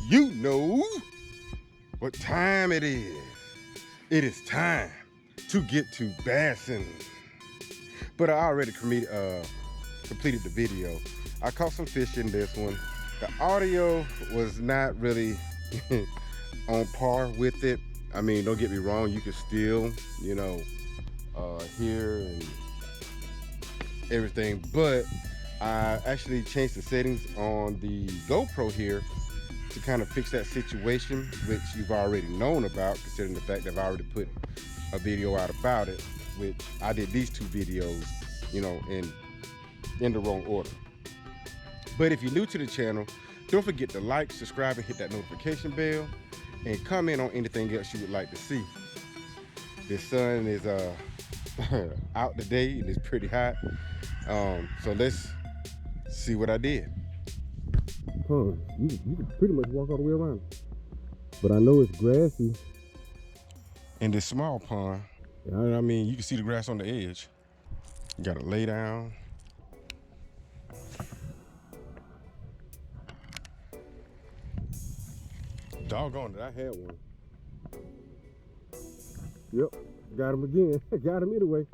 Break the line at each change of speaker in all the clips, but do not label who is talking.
You know what time it is. It is time to get to bassing. But I already completed the video. I caught some fish in this one. The audio was not really on par with it. I mean, don't get me wrong, you can still, you know, hear and everything, but I actually changed the settings on the GoPro here to kind of fix that situation, which you've already known about, considering the fact that I've already put a video out about it, which I did these two videos, you know, in the wrong order. But if you're new to the channel, don't forget to like, subscribe, and hit that notification bell, and comment on anything else you would like to see. The sun is out today, and it's pretty hot. So let's see what I did. You can pretty much walk all the way around. But I know it's grassy in this small pond. I mean, you can see the grass on the edge. You gotta lay down. Doggone it, I had one. Yep, got him again. Got him anyway.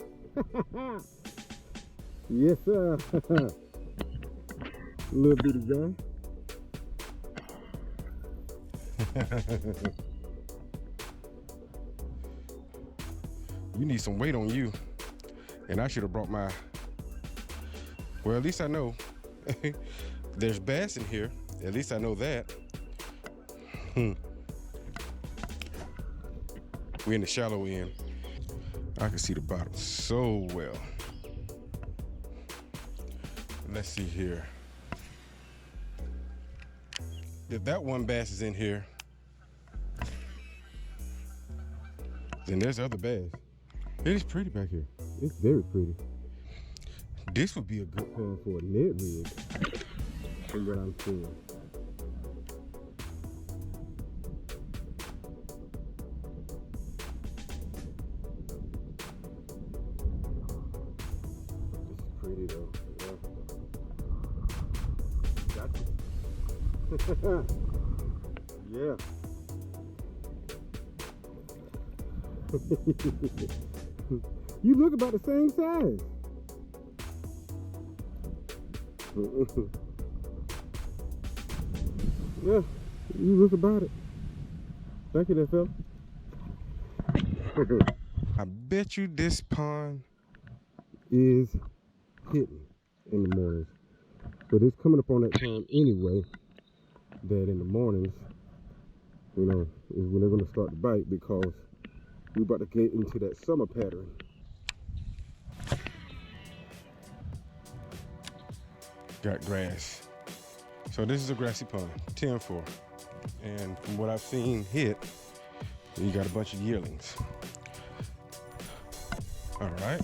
Yes, sir. Little bitty guy. You need some weight on you. And I should have brought my, well, at least I know there's bass in here. At least I know that. We're in the shallow end. I can see the bottom so well. Let's see here. If that one bass is in here, then there's other bass. It is pretty back here. It's very pretty. This would be a good pond for a net rig, from what I'm seeing. It's pretty though. Yeah. Gotcha. Yeah. You look about the same size. Yeah, you look about it. Thank you, there, fella. I bet you this pond is hidden in the mornings. But it's coming up on that time anyway, that in the mornings, you know, is when they're going to start to bite, because we're about to get into that summer pattern. Got grass. So this is a grassy pond, 10-4. And from what I've seen hit, you got a bunch of yearlings. All right.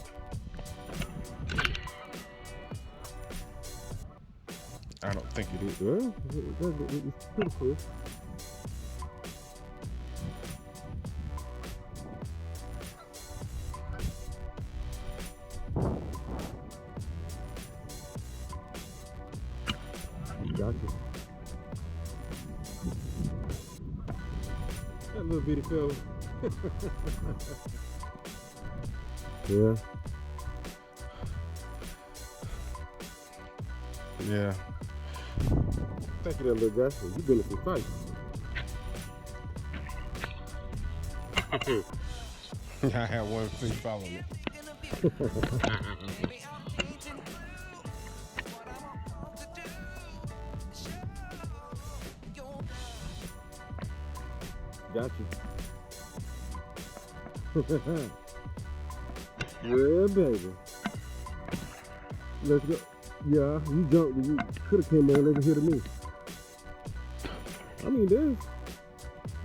I don't think it is. Well, it's pretty cool. Gotcha. That little bitty fella. Yeah. Yeah. Thank you, that little guy. You've been in some fights. I had one thing following me. Got you. Yeah, baby. Let's go. Yeah, you jumped. You could have came on over here to me. I mean,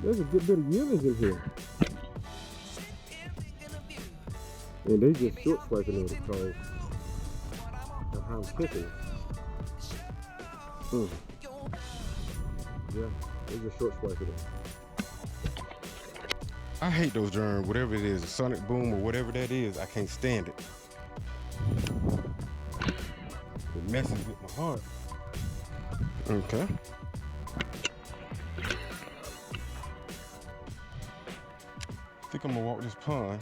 there's a good bit of yearlings in here. And they just short swiping it because of how I'm picking. Yeah, they just short swiping it. I hate those germs, whatever it is, a sonic boom or whatever that is, I can't stand it. It messes with my heart. Okay. think I'm gonna walk this pond.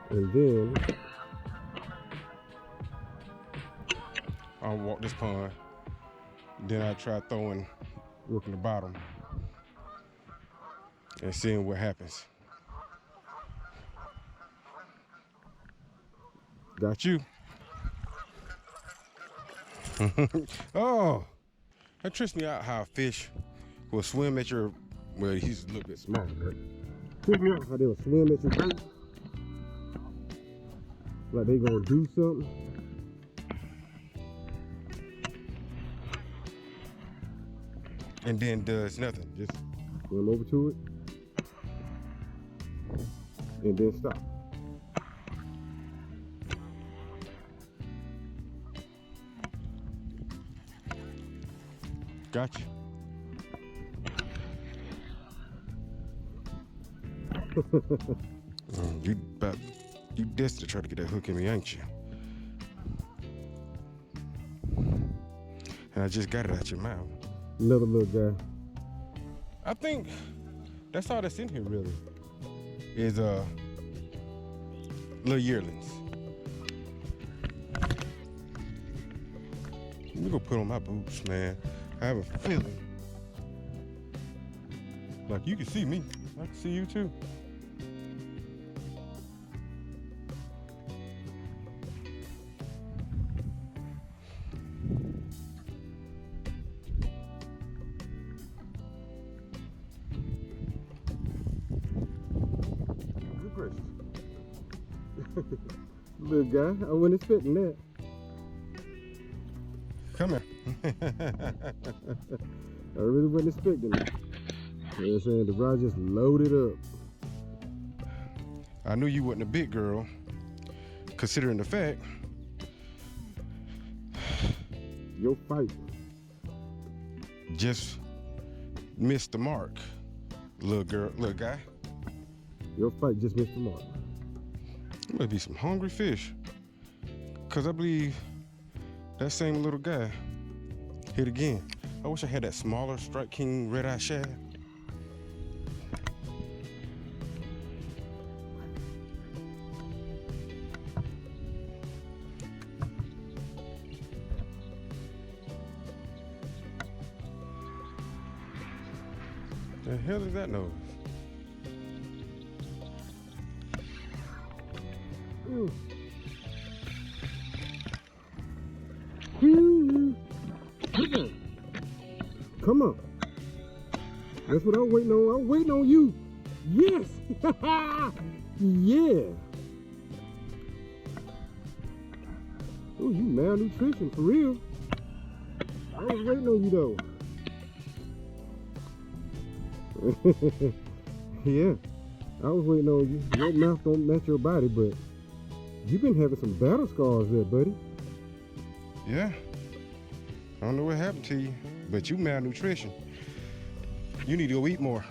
And then I'll walk this pond. Then I try working the bottom and seeing what happens. Got you. Oh, that trips me out how a fish will swim at your, well, he's a little bit smaller, but trips me out how they'll swim at your bait. Like they gonna do something. And then does nothing. Just swim over to it. And then stop. Gotcha. You destined to try to get that hook in me, ain't you? And I just got it out your mouth. Another little guy. I think that's all that's in here really. Is little yearlings. Let me go put on my boots, man. I have a feeling like you can see me. I can see you too. Good gracious. Little guy, I wasn't expecting that. Come here. I really wasn't expecting it. You know what I'm saying? The rod just loaded up. I knew you wasn't a big girl, considering the fact your fight just missed the mark, little guy. Your fight just missed the mark. There must be some hungry fish, because I believe that same little guy hit again. I wish I had that smaller Strike King red-eye shad. The hell is that nose? Ooh. Come on. That's what I'm waiting on. I'm waiting on you. Yes. Yeah. Oh, you malnutrition for real. I was waiting on you though. Yeah, I was waiting on you. Your mouth don't match your body, but you've been having some battle scars there, buddy. Yeah. I don't know what happened to you, but you malnutrition. You need to go eat more.